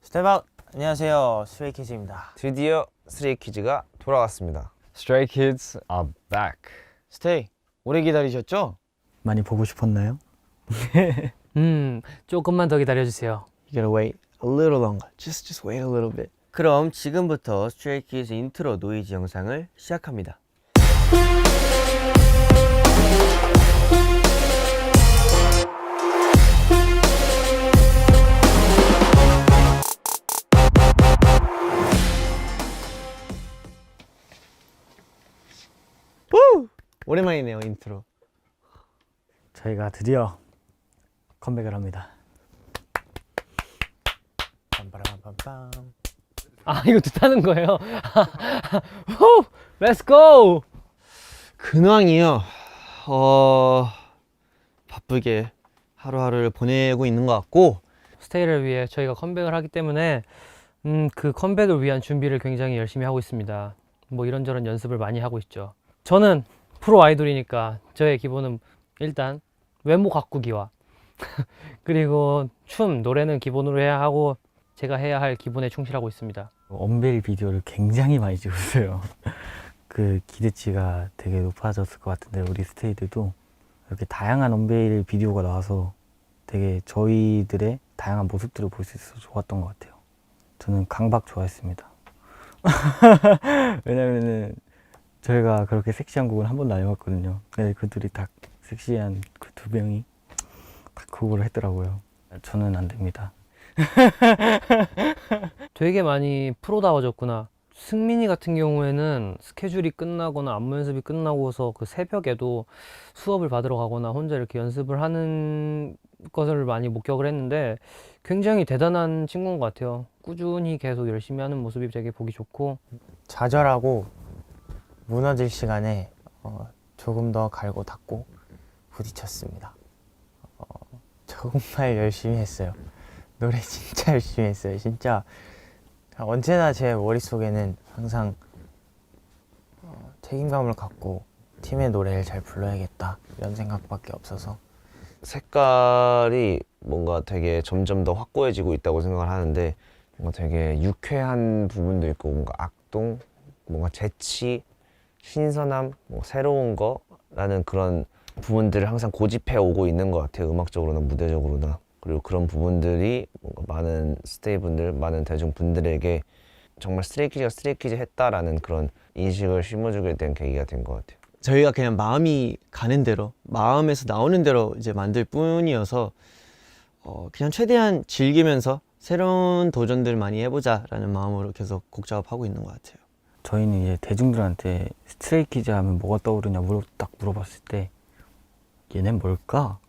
스텝아웃! 안녕하세요, 스트레이키즈입니다. 드디어 스트레이키즈가 돌아왔습니다. Stray Kids are back. 스테이, 오래 기다리셨죠? 많이 보고 싶었나요? 조금만 더 기다려주세요. You gotta wait a little longer. Just wait a little bit. 그럼 지금부터 스트레이키즈 인트로 노이즈 영상을 시작합니다. 오랜만이네요, 인트로. 저희가 드디어 컴백을 합니다. 빰빠라빰빰빰. 아, 이거 듣다는 거예요? 후! Let's go! 근황이요. 바쁘게 하루하루를 보내고 있는 것 같고, 스테이를 위해 저희가 컴백을 하기 때문에 그 컴백을 위한 준비를 굉장히 열심히 하고 있습니다. 뭐 이런저런 연습을 많이 하고 있죠. 저는 프로 아이돌이니까 저의 기본은 일단 외모 가꾸기와 그리고 춤, 노래는 기본으로 해야 하고 제가 해야 할 기본에 충실하고 있습니다. 언베일 비디오를 굉장히 많이 찍었어요. 그 기대치가 되게 높아졌을 것 같은데 우리 스테이들도 이렇게 다양한 언베일 비디오가 나와서 되게 저희들의 다양한 모습들을 볼 수 있어서 좋았던 것 같아요. 저는 강박 좋아했습니다. 왜냐면은 저희가 그렇게 섹시한 곡은 한 번도 안 해봤거든요. 근데 그들이 다 섹시한 그 두 명이 다 그걸 했더라고요. 저는 안 됩니다. 되게 많이 프로다워졌구나. 승민이 같은 경우에는 스케줄이 끝나거나 안무 연습이 끝나고서 그 새벽에도 수업을 받으러 가거나 혼자 이렇게 연습을 하는 것을 많이 목격을 했는데 굉장히 대단한 친구인 것 같아요. 꾸준히 계속 열심히 하는 모습이 되게 보기 좋고 좌절하고 무너질 시간에 조금 더 갈고 닦고 부딪혔습니다. 정말 열심히 했어요. 노래 진짜 열심히 했어요. 진짜 언제나 제 머릿속에는 항상 책임감을 갖고 팀의 노래를 잘 불러야겠다 이런 생각밖에 없어서 색깔이 뭔가 되게 점점 더 확고해지고 있다고 생각을 하는데 뭔가 되게 유쾌한 부분도 있고 뭔가 악동, 뭔가 재치, 신선함, 뭐 새로운 거라는 그런 부분들을 항상 고집해 오고 있는 것 같아요. 음악적으로나 무대적으로나. 그리고 그런 부분들이 뭔가 많은 스테이분들, 많은 대중분들에게 정말 스트레이키즈가 스트레이키즈 했다라는 그런 인식을 심어주게 된 계기가 된 것 같아요. 저희가 그냥 마음이 가는 대로, 마음에서 나오는 대로 이제 만들 뿐이어서 그냥 최대한 즐기면서 새로운 도전들 많이 해보자라는 마음으로 계속 곡 작업하고 있는 것 같아요. 저희는 이제 대중들한테 스트레이키즈 하면 뭐가 떠오르냐 딱 물어봤을 때 얘넨 뭘까?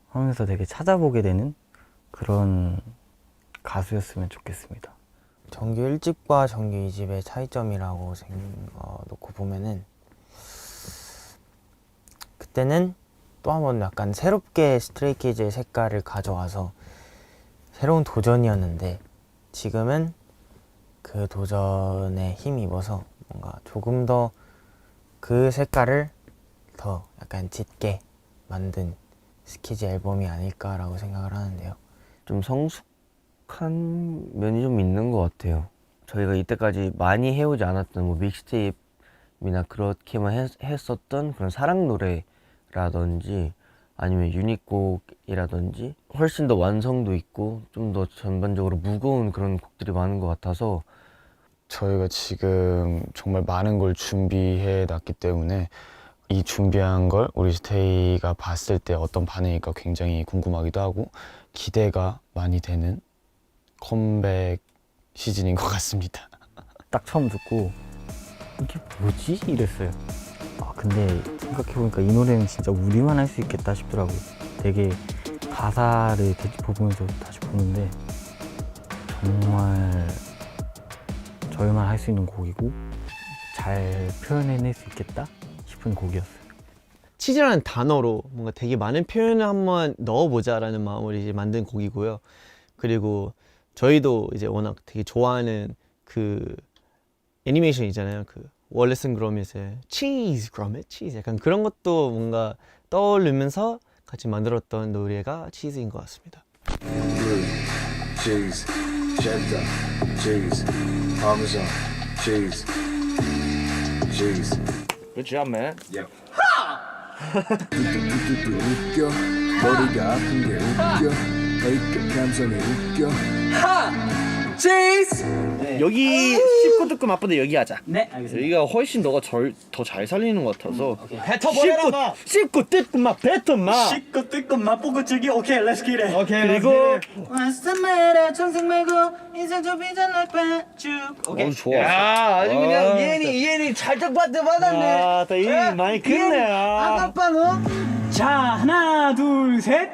하면서 되게 찾아보게 되는 그런 가수였으면 좋겠습니다. 정규 1집과 정규 2집의 차이점이라고 놓고 보면은 그때는 또 한 번 약간 새롭게 스트레이키즈의 색깔을 가져와서 새로운 도전이었는데 지금은 그 도전에 힘입어서 뭔가 조금 더 그 색깔을 더 약간 짙게 만든 스키즈 앨범이 아닐까라고 생각을 하는데요. 좀 성숙한 면이 좀 있는 것 같아요. 저희가 이때까지 많이 해오지 않았던 뭐 믹스테이프나 그렇게만 했었던 그런 사랑 노래라든지 아니면 유닛곡이라든지 훨씬 더 완성도 있고 좀 더 전반적으로 무거운 그런 곡들이 많은 것 같아서 저희가 지금 정말 많은 걸 준비해 놨기 때문에 이 준비한 걸 우리 스테이가 봤을 때 어떤 반응일까 굉장히 궁금하기도 하고 기대가 많이 되는 컴백 시즌인 것 같습니다. 딱 처음 듣고 이게 뭐지? 이랬어요. 근데 생각해보니까 이 노래는 진짜 우리만 할 수 있겠다 싶더라고요. 되게 가사를 보면서 다시 보는데 정말 저희만 할 수 있는 곡이고 잘 표현해낼 수 있겠다 싶은 곡이었어요. 치즈라는 단어로 뭔가 되게 많은 표현을 한번 넣어보자라는 마음으로 이제 만든 곡이고요. 그리고 저희도 이제 워낙 되게 좋아하는 그 애니메이션이잖아요. 그 월레스 앤 그로밋의 치즈, 그로밋, 치즈 약간 그런 것도 뭔가 떠오르면서 같이 만들었던 노래가 치즈인 것 같습니다. cheese, cheddar, cheese, parmesan, cheese, cheese. Good job, man. Yep. 웃겨 머리가 아픈 게 웃겨 A급 감성이 웃겨 여기 씹고 뜯고 맛보다 여기 하자. 네, 알겠습니다. 여기가 훨씬 너가 더 잘 살리는 것 같아서. 뱉어버려라. 씹고 뜯고 맛 뱉어 맛. 씻고 뜯고 맛보고 즐기. 오케이, 렛츠 기릿. 오케이. 그리고 청생 말고 인생 좀 비잖아 쭉. 오케이. 좋아. 야, 아주 그냥 이해니 잘적 받았네. 아, 나 이미 많이 끝내. 아까빵 자, 하나, 둘, 셋.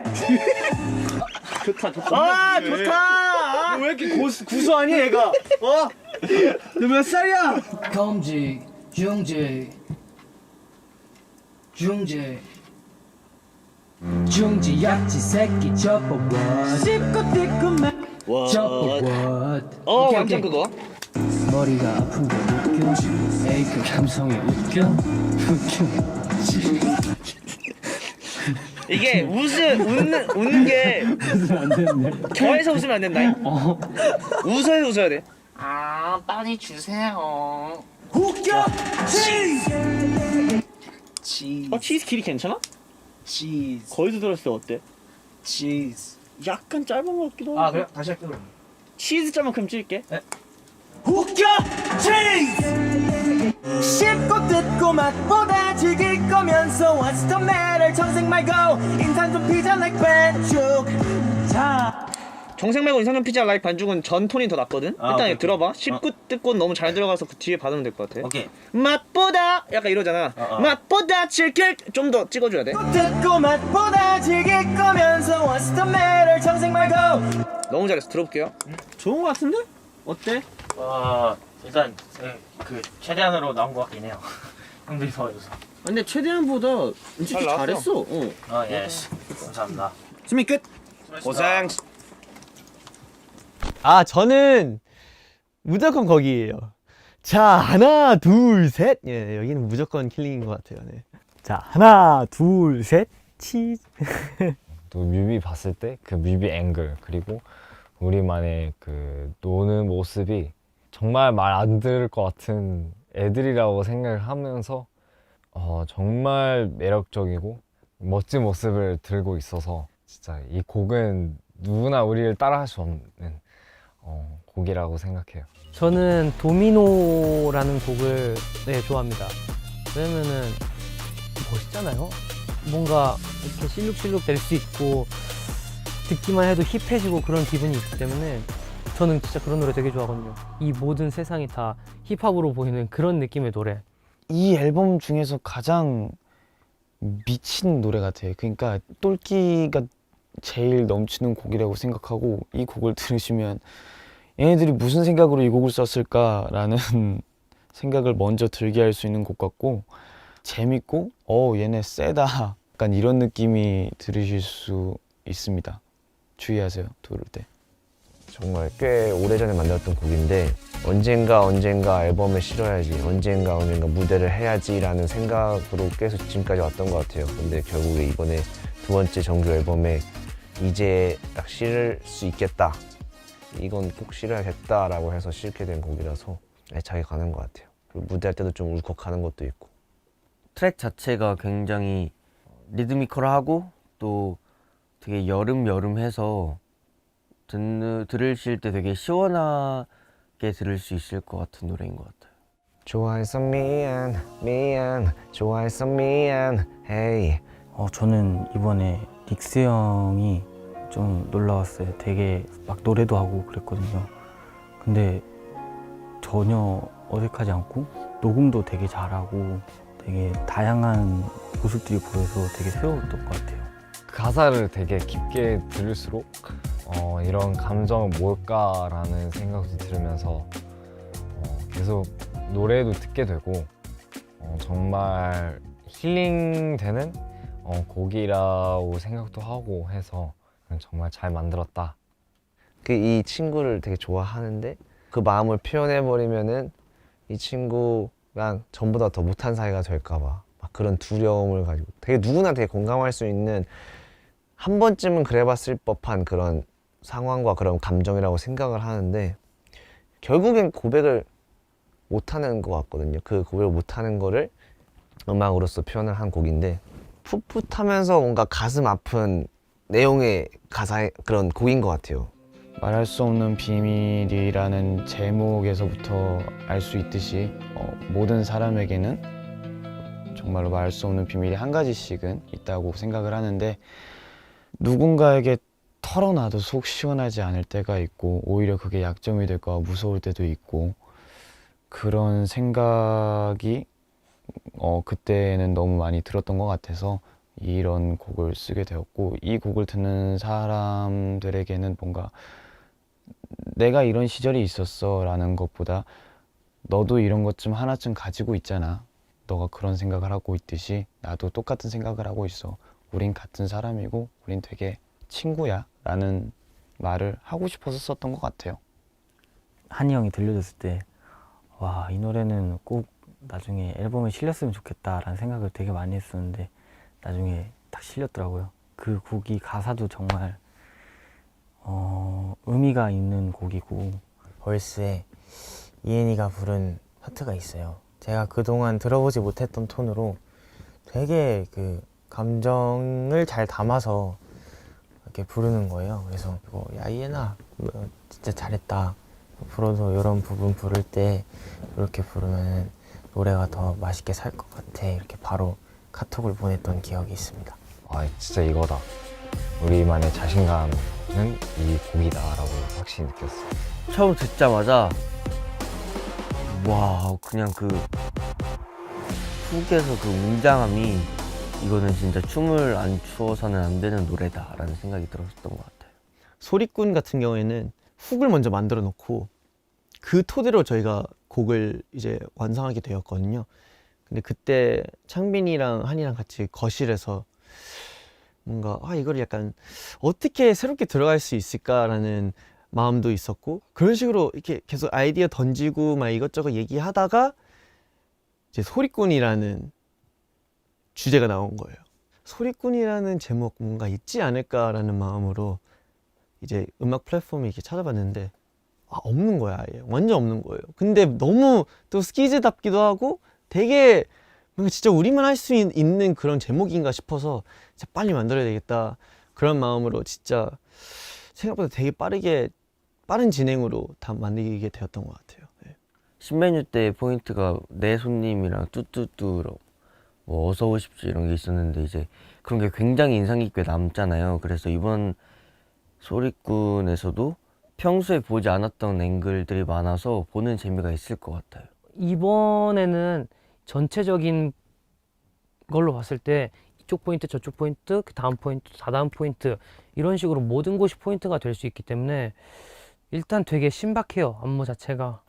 아, 좋다. 왜 이렇게 구수하니 얘가? 어? 너 몇 살이야? 검지, 중지, 중지, 중지 약지 새끼 접어워. 씹고 뜯고 맛 와. 접어워. 완전 그거. 머리가 아픈 게 웃겨. A급 감성이 웃겨. 이게 웃는 게 겨에서 웃으면 안 된다. 웃어야 웃어야 돼. 아, 빨리 주세요. 웃겨. 치즈, 치즈 길이 괜찮아? 치즈, 거기서 들었을 때 어때? 치즈. 약간 짧은 것 같기도 하고. 아, 그래? 다시 할게 그럼. 치즈 자만큼 찔게. 웃겨. 씹고 뜯고 맛보다 즐길 거면서 What's the matter 청생 말고 인상 좀 피자 like 반죽. 자, 정생 말고 인상전 피자 라이프 반죽은 전 톤이 더 낫거든? 일단 오케이, 들어봐. 씹고 뜯고 너무 잘 들어가서 그 뒤에 받으면 될 것 같아. 오케이. 맛보다 약간 이러잖아. 맛보다 즐길 좀 더 찍어줘야 돼. 뜯고 맛보다 즐길 거면서 What's the matter 청생 말고. 너무 잘했어. 들어볼게요. 좋은 것 같은데? 어때? 일단 그 최대한으로 나온 것 같긴 해요. 형들이 도와줘서. 근데 최대한보다 솔직히 나왔어. 잘했어. 예스. 감사합니다. 준비 끝. 고생. 아, 저는 무조건 거기에요. 자, 하나, 둘, 셋. 예, 여기는 무조건 킬링인 것 같아요. 네. 자, 하나, 둘, 셋. 치즈. 또 뮤비 봤을 때 그 뮤비 앵글 그리고 우리만의 그 노는 모습이 정말 말 안 들을 것 같은 애들이라고 생각을 하면서 정말 매력적이고 멋진 모습을 들고 있어서 진짜 이 곡은 누구나 우리를 따라할 수 없는 곡이라고 생각해요. 저는 도미노라는 곡을 좋아합니다. 왜냐면은 멋있잖아요. 뭔가 이렇게 실룩실룩 될 수 있고 듣기만 해도 힙해지고 그런 기분이 있기 때문에 저는 진짜 그런 노래 되게 좋아하거든요. 이 모든 세상이 다 힙합으로 보이는 그런 느낌의 노래. 이 앨범 중에서 가장 미친 노래 같아요. 그러니까 똘끼가 제일 넘치는 곡이라고 생각하고 이 곡을 들으시면 얘네들이 무슨 생각으로 이 곡을 썼을까라는 생각을 먼저 들게 할 수 있는 곡 같고 재밌고 얘네 세다 약간 이런 느낌이 들으실 수 있습니다. 주의하세요. 들을 때. 정말 꽤 오래전에 만들었던 곡인데 언젠가 앨범을 실어야지, 언젠가 무대를 해야지라는 생각으로 계속 지금까지 왔던 것 같아요. 근데 결국에 이번에 두 번째 정규 앨범에 이제 딱 실을 수 있겠다, 이건 꼭 실어야겠다라고 해서 실게 된 곡이라서 애착이 가는 것 같아요. 그리고 무대할 때도 좀 울컥하는 것도 있고. 트랙 자체가 굉장히 리드미컬하고 또 되게 여름해서 들으실 때 되게 시원하게 들을 수 있을 것 같은 노래인 것 같아요. 좋아해서 미안 좋아해서 미안 헤이. 저는 이번에 닉스 형이 좀 놀라웠어요. 되게 막 노래도 하고 그랬거든요. 근데 전혀 어색하지 않고 녹음도 되게 잘하고 되게 다양한 모습들이 보여서 되게 새로웠던 것 같아요. 가사를 되게 깊게 들을수록 이런 감정은 뭘까라는 생각도 들으면서 계속 노래도 듣게 되고 정말 힐링되는 곡이라고 생각도 하고 해서 정말 잘 만들었다. 이 친구를 되게 좋아하는데 그 마음을 표현해버리면은 이 친구랑 전보다 더 못한 사이가 될까봐 막 그런 두려움을 가지고 되게 누구나 되게 공감할 수 있는 한 번쯤은 그래봤을 법한 그런 상황과 그런 감정이라고 생각을 하는데 결국엔 고백을 못하는 것 같거든요. 그 고백을 못하는 거를 음악으로서 표현을 한 곡인데 풋풋하면서 뭔가 가슴 아픈 내용의 가사의 그런 곡인 것 같아요. 말할 수 없는 비밀이라는 제목에서부터 알 수 있듯이 모든 사람에게는 정말로 말할 수 없는 비밀이 한 가지씩은 있다고 생각을 하는데 누군가에게 털어놔도 속 시원하지 않을 때가 있고 오히려 그게 약점이 될까 무서울 때도 있고 그런 생각이 그때는 너무 많이 들었던 것 같아서 이런 곡을 쓰게 되었고 이 곡을 듣는 사람들에게는 뭔가 내가 이런 시절이 있었어 라는 것보다 너도 이런 것 좀 하나쯤 가지고 있잖아. 너가 그런 생각을 하고 있듯이 나도 똑같은 생각을 하고 있어. 우린 같은 사람이고 우린 되게 친구야 라는 말을 하고 싶어서 썼던 것 같아요. 한이 형이 들려줬을 때 와, 이 노래는 꼭 나중에 앨범에 실렸으면 좋겠다라는 생각을 되게 많이 했었는데 나중에 딱 실렸더라고요. 그 곡이 가사도 정말 의미가 있는 곡이고 벌스에 이엔이가 부른 파트가 있어요. 제가 그동안 들어보지 못했던 톤으로 되게 그 감정을 잘 담아서 이렇게 부르는 거예요. 그래서 야 이엔아 진짜 잘했다. 앞으로도 이런 부분 부를 때 이렇게 부르면 노래가 더 맛있게 살 것 같아. 이렇게 바로 카톡을 보냈던 기억이 있습니다. 아 진짜 이거다. 우리만의 자신감은 이 곡이다라고 확실히 느꼈어요. 처음 듣자마자 와 그냥 그 훅에서 그 웅장함이 이거는 진짜 춤을 안 추어서는 안 되는 노래다라는 생각이 들었던 것 같아요. 소리꾼 같은 경우에는 훅을 먼저 만들어 놓고 그 토대로 저희가 곡을 이제 완성하게 되었거든요. 근데 그때 창빈이랑 한이랑 같이 거실에서 뭔가 이걸 약간 어떻게 새롭게 들어갈 수 있을까라는 마음도 있었고 그런 식으로 이렇게 계속 아이디어 던지고 막 이것저것 얘기하다가 이제 소리꾼이라는 주제가 나온 거예요. 소리꾼이라는 제목 뭔가 있지 않을까라는 마음으로 이제 음악 플랫폼에 이렇게 찾아봤는데 없는 거야. 아예 완전 없는 거예요. 근데 너무 또 스키즈답기도 하고 되게 뭔가 진짜 우리만 할 수 있는 그런 제목인가 싶어서 진짜 빨리 만들어야 되겠다 그런 마음으로 진짜 생각보다 되게 빠른 진행으로 다 만들게 되었던 것 같아요. 네. 신메뉴 때 포인트가 내 손님이랑 뚜뚜뚜로 뭐 어서 오십시오 이런 게 있었는데 이제 그런 게 굉장히 인상 깊게 남잖아요. 그래서 이번 소리꾼에서도 평소에 보지 않았던 앵글들이 많아서 보는 재미가 있을 것 같아요. 이번에는 전체적인 걸로 봤을 때 이쪽 포인트, 저쪽 포인트, 그 다음 포인트, 다다음 포인트 이런 식으로 모든 곳이 포인트가 될 수 있기 때문에 일단 되게 신박해요. 안무 자체가.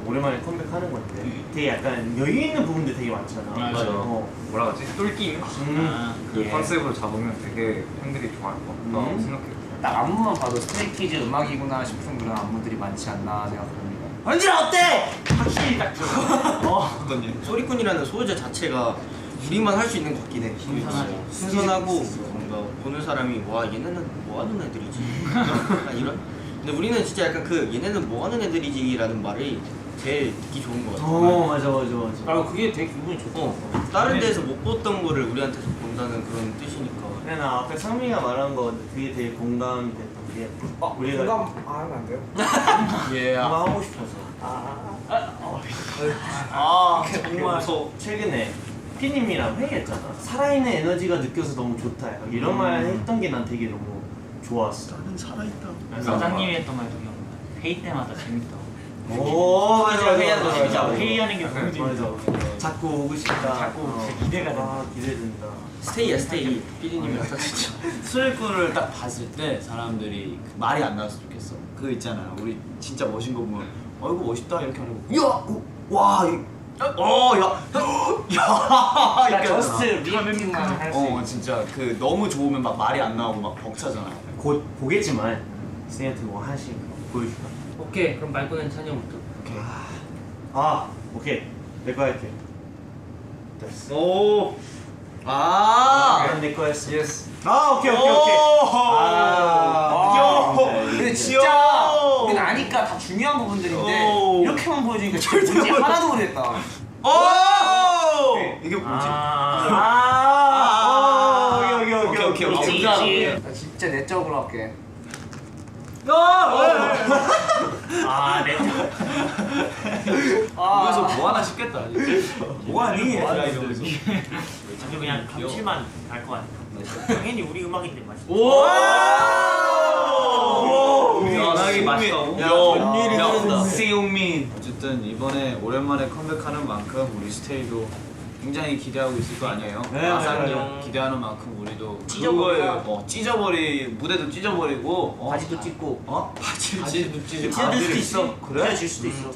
오랜만에 컴백하는 건데 되게 약간 여유 있는 부분도 되게 많잖아. 맞아. 뭐라 하지? 똘끼임? 그 컨셉으로 잡으면 되게 팬들이 좋아할 것 같다고 생각해요. 딱 안무만 봐도 스트레이키즈 음악이구나 싶은 그런 안무들이 많지 않나 생각합니다. 언제나 어때? 확실히 딱 들어. 어떤 일? 소리꾼이라는 소유자 자체가 우리만 할 수 있는 것 같긴 해. 신선하고 뭔가 보는 사람이 와 얘네는 뭐 하는 애들이지? 약간 이런. 근데 우리는 진짜 약간 그 얘네는 뭐 하는 애들이지라는 말이 제일 듣기 좋은 것 같아. 맞아. 그게 되게 기분이 좋고. 다른 데서 못 봤던 거를 우리한테서 본다는 그런 뜻이니까. 근데 나 아까 상민이가 말한 거 그게 되게 공감이 됐던 게 우리가 공감 안 하면 안 돼요? 예, 공감하고 싶어서 정말 최근에 피님이랑 회의했잖아. 살아있는 에너지가 느껴서 너무 좋다 약간 이런 말 했던 게 난 되게 너무 좋았어. 나는 살아있다. 사장님이 했던 말도 기억나. 회의 때마다 재밌다. 오 맞아 회의하는 거 재밌다. 회의하는 게 너무 재밌다. 맞아. 자꾸 오고 싶다. 자꾸 기대가 된다. 기대된다. 스테이야 스테이. 피디님이랑 같이. 소리꾼을 딱 봤을 때 사람들이 그 말이 안 나왔으면 좋겠어. 그거 있잖아. 우리 진짜 멋진 거 보면 이거 멋있다 이렇게 하는 거. 야, 이렇게 저스트 리액팅만 할 수 있는. 진짜 그 너무 좋으면 막 말이 안 나오고 막 벅차잖아. 곧 보겠지만 스테이한테 뭐 하나씩 보여줄까? 오케이, 그럼 말 꺼낸 찬이 형부터. 오케이. 오케이. 내거 할게. 됐어. 오. 아, 내 거였어. 예스. 오케이. 근데 진짜 우리는 아니까 다 중요한 부분들인데 이렇게만 보여주니까 진짜 뭔지 하나도 모르겠다. 이게 뭐지? 오케이. 나 진짜 내적으로 할게. 이거서 뭐 하나 싶겠다. 뭐하니? 아주 그냥 감칠만 알 것 같아. 당연히 우리 음악인데 맛있어. 음악이 맛있다고? 전율이 흐른다. 세용민. 어쨌든 이번에 오랜만에 컴백하는 만큼 우리 스테이도 굉장히 기대하고 있을 거 아니에요? 맞아요. 기대하는 만큼 우리도 찢어버리자. 무대도 찢어버리고 바지도 찢고. 바지도 찢고 찢어질 수도 있어. 그래? 찢어질 수도 있어.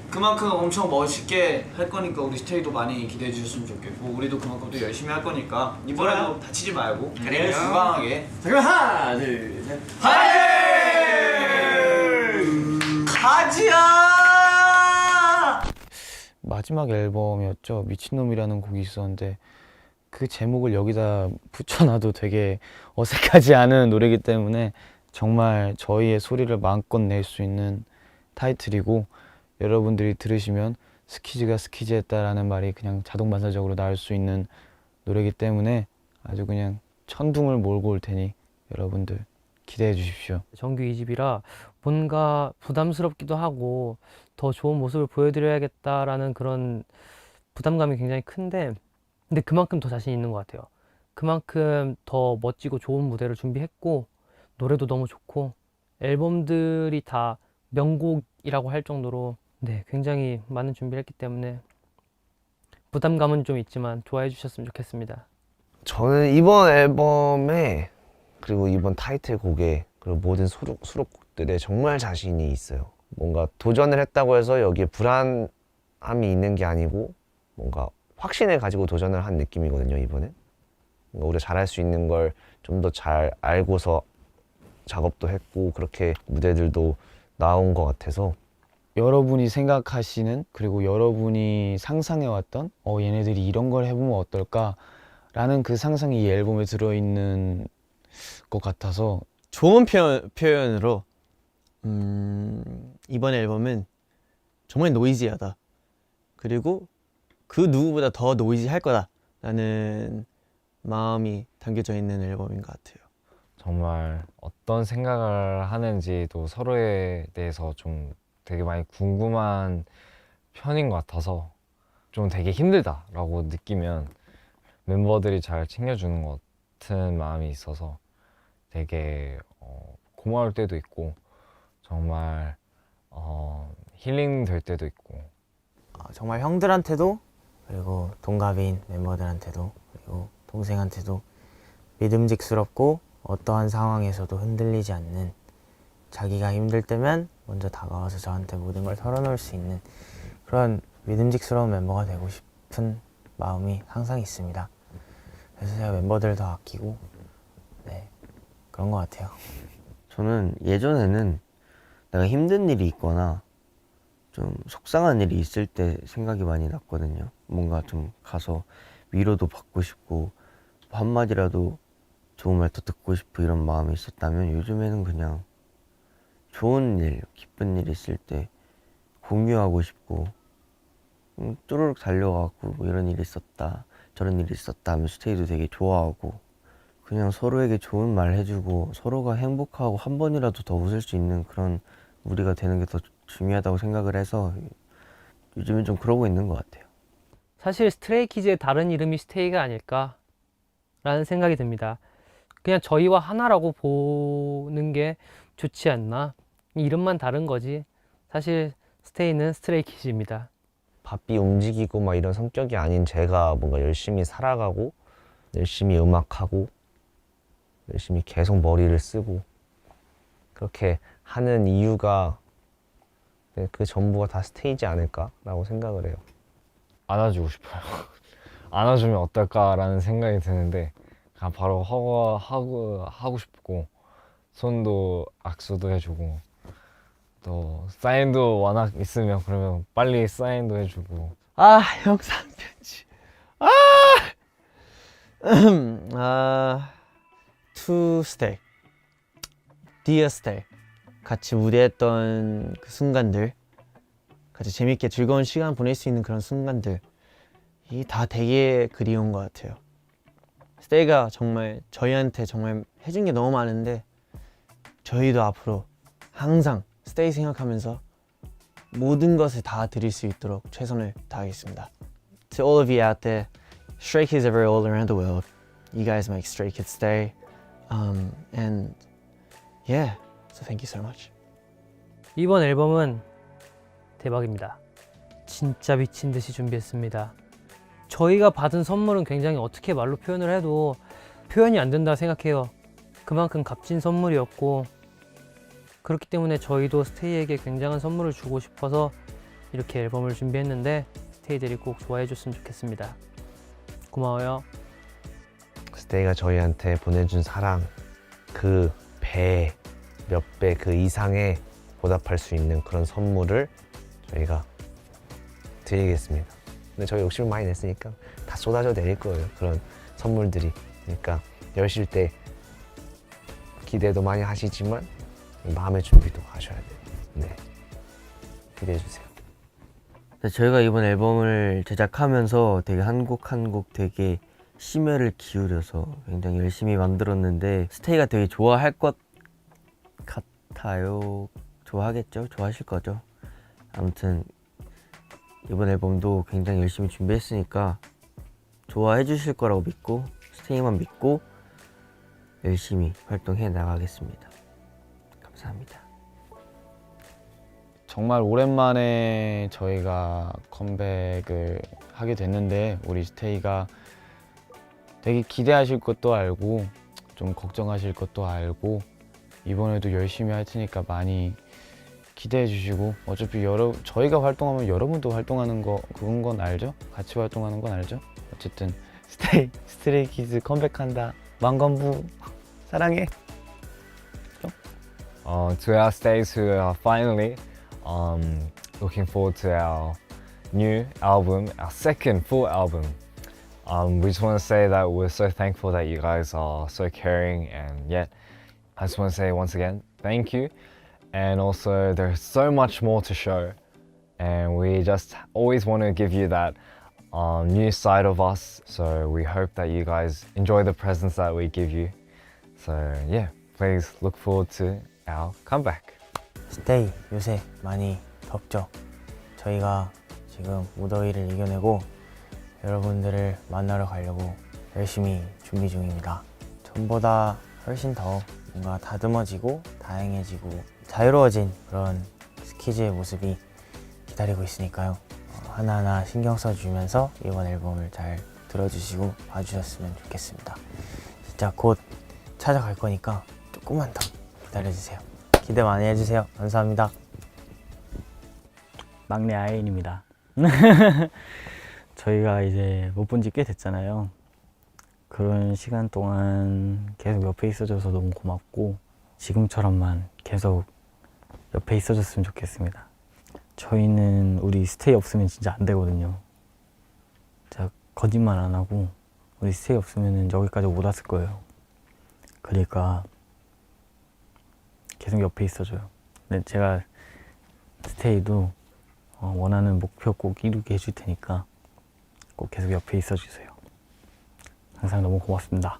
그만큼 엄청 멋있게 할 거니까 우리 스테이도 많이 기대해 주셨으면 좋겠고 우리도 그만큼 또 열심히 할 거니까 이번에도 다치지 말고 그래요. 건강하게 잠깐 하나, 둘, 셋. 가지야! 마지막 앨범이었죠. 미친놈이라는 곡이 있었는데 그 제목을 여기다 붙여놔도 되게 어색하지 않은 노래이기 때문에 정말 저희의 소리를 마음껏 낼 수 있는 타이틀이고 여러분들이 들으시면 스키즈가 스키즈했다라는 말이 그냥 자동 반사적으로 나올 수 있는 노래이기 때문에 아주 그냥 천둥을 몰고 올 테니 여러분들 기대해 주십시오. 정규 2집이라 뭔가 부담스럽기도 하고 더 좋은 모습을 보여드려야겠다라는 그런 부담감이 굉장히 큰데 근데 그만큼 더 자신 있는 것 같아요. 그만큼 더 멋지고 좋은 무대를 준비했고 노래도 너무 좋고 앨범들이 다 명곡이라고 할 정도로 네, 굉장히 많은 준비를 했기 때문에 부담감은 좀 있지만 좋아해 주셨으면 좋겠습니다. 저는 이번 앨범에 그리고 이번 타이틀곡에 그리고 모든 수록곡들에 정말 자신이 있어요. 뭔가 도전을 했다고 해서 여기에 불안함이 있는 게 아니고 뭔가 확신을 가지고 도전을 한 느낌이거든요, 이번에. 뭔가 우리가 잘할 수 있는 걸 좀 더 잘 알고서 작업도 했고 그렇게 무대들도 나온 것 같아서 여러분이 생각하시는 그리고 여러분이 상상해왔던 얘네들이 이런 걸 해보면 어떨까라는 그 상상이 이 앨범에 들어있는 것 같아서 좋은 표현으로 이번 앨범은 정말 노이지하다. 그리고 그 누구보다 더 노이지할 거다라는 마음이 담겨져 있는 앨범인 것 같아요. 정말 어떤 생각을 하는지도 서로에 대해서 좀 되게 많이 궁금한 편인 것 같아서 좀 되게 힘들다라고 느끼면 멤버들이 잘 챙겨주는 것 같은 마음이 있어서 되게 고마울 때도 있고 정말 힐링 될 때도 있고 정말 형들한테도 그리고 동갑인 멤버들한테도 그리고 동생한테도 믿음직스럽고 어떠한 상황에서도 흔들리지 않는 자기가 힘들 때면 먼저 다가와서 저한테 모든 걸 털어놓을 수 있는 그런 믿음직스러운 멤버가 되고 싶은 마음이 항상 있습니다. 그래서 제가 멤버들 더 아끼고 네 그런 것 같아요. 저는 예전에는 내가 힘든 일이 있거나 좀 속상한 일이 있을 때 생각이 많이 났거든요. 뭔가 좀 가서 위로도 받고 싶고 한마디라도 좋은 말 더 듣고 싶고 이런 마음이 있었다면 요즘에는 그냥 좋은 일, 기쁜 일 있을 때 공유하고 싶고 쪼르륵 달려가고 뭐 이런 일이 있었다 저런 일이 있었다 하면 스테이도 되게 좋아하고 그냥 서로에게 좋은 말 해주고 서로가 행복하고 한 번이라도 더 웃을 수 있는 그런 우리가 되는 게 더 중요하다고 생각을 해서 요즘은 좀 그러고 있는 것 같아요. 사실 스트레이키즈의 다른 이름이 스테이가 아닐까라는 생각이 듭니다. 그냥 저희와 하나라고 보는 게 좋지 않나? 이름만 다른 거지. 사실 스테이는 스트레이키즈입니다. 바삐 움직이고 막 이런 성격이 아닌 제가 뭔가 열심히 살아가고 열심히 음악하고 열심히 계속 머리를 쓰고 그렇게 하는 이유가 그 전부가 다 스테이지 않을까라고 생각을 해요. 안아주고 싶어요. 안아주면 어떨까라는 생각이 드는데 그냥 바로 하고 싶고 손도 악수도 해주고 또 사인도 워낙 있으면 그러면 빨리 사인도 해주고. 아, 영상 편지. To stay, dear stay. 같이 무대했던 그 순간들, 같이 재밌게 즐거운 시간 보낼 수 있는 그런 순간들, 이 다 되게 그리운 것 같아요. 스테이가 정말 저희한테 정말 해준 게 너무 많은데 저희도 앞으로 항상 스테이 생각하면서 모든 것을 다 드릴 수 있도록 최선을 다하겠습니다. To all of you out there, Stray Kids are all around the world. You guys make Stray Kids stay. And yeah, so thank you so much. 이번 앨범은 대박입니다. 진짜 미친 듯이 준비했습니다. 저희가 받은 선물은 굉장히 어떻게 말로 표현을 해도 표현이 안 된다 생각해요. 그만큼 값진 선물이었고, 그렇기 때문에 저희도 스테이에게 굉장한 선물을 주고 싶어서 이렇게 앨범을 준비했는데 스테이들이 꼭 좋아해 줬으면 좋겠습니다. 고마워요. 스테이가 저희한테 보내준 사랑, 그 배, 몇 배 그 이상에 보답할 수 있는 그런 선물을 저희가 드리겠습니다. 근데 저희 욕심을 많이 냈으니까 다 쏟아져 내릴 거예요, 그런 선물들이. 그러니까 열실 때 기대도 많이 하시지만 마음의 준비도 하셔야 돼요. 네, 기대해 주세요. 저희가 이번 앨범을 제작하면서 되게 한 곡 한 곡 되게 심혈을 기울여서 굉장히 열심히 만들었는데 스테이가 되게 좋아할 것 같아요. 좋아하겠죠? 좋아하실 거죠? 아무튼 이번 앨범도 굉장히 열심히 준비했으니까 좋아해 주실 거라고 믿고 스테이만 믿고 열심히 활동해 나가겠습니다. 감사합니다. 정말 오랜만에 저희가 컴백을 하게 됐는데 우리 스테이가 되게 기대하실 것도 알고 좀 걱정하실 것도 알고 이번에도 열심히 할 테니까 많이 기대해 주시고, 어차피 저희가 활동하면 여러분도 활동하는 거 그건 건 알죠? 같이 활동하는 건 알죠? 어쨌든 스트레이 키즈 컴백한다. 만관부 사랑해. To our stays who are finally looking forward to our new album, our second full album. We just want to say that we're so thankful that you guys are so caring, and yeah, I just want to say once again, thank you. And also there's so much more to show, and we just always want to give you that new side of us. So we hope that you guys enjoy the presents that we give you. So yeah, please look forward to our comeback. 스테이 요새 많이 덥죠? 저희가 지금 무더위를 이겨내고 여러분들을 만나러 가려고 열심히 준비 중입니다. 전보다 훨씬 더 뭔가 다듬어지고 다양해지고 자유로워진 그런 스키즈의 모습이 기다리고 있으니까요. 하나하나 신경 써주면서 이번 앨범을 잘 들어주시고 봐주셨으면 좋겠습니다. 진짜 곧 찾아갈 거니까 조금만 더 기다려주세요. 기대 많이 해주세요. 감사합니다. 막내 아이인입니다. 저희가 이제 못 본 지 꽤 됐잖아요. 그런 시간 동안 계속 옆에 있어줘서 너무 고맙고 지금처럼만 계속 옆에 있어줬으면 좋겠습니다. 저희는 우리 스테이 없으면 진짜 안 되거든요. 진짜 거짓말 안 하고 우리 스테이 없으면 여기까지 못 왔을 거예요. 그러니까 계속 옆에 있어줘요. 근데 제가 스테이도 원하는 목표 꼭 이루게 해줄 테니까 꼭 계속 옆에 있어주세요. 항상 너무 고맙습니다.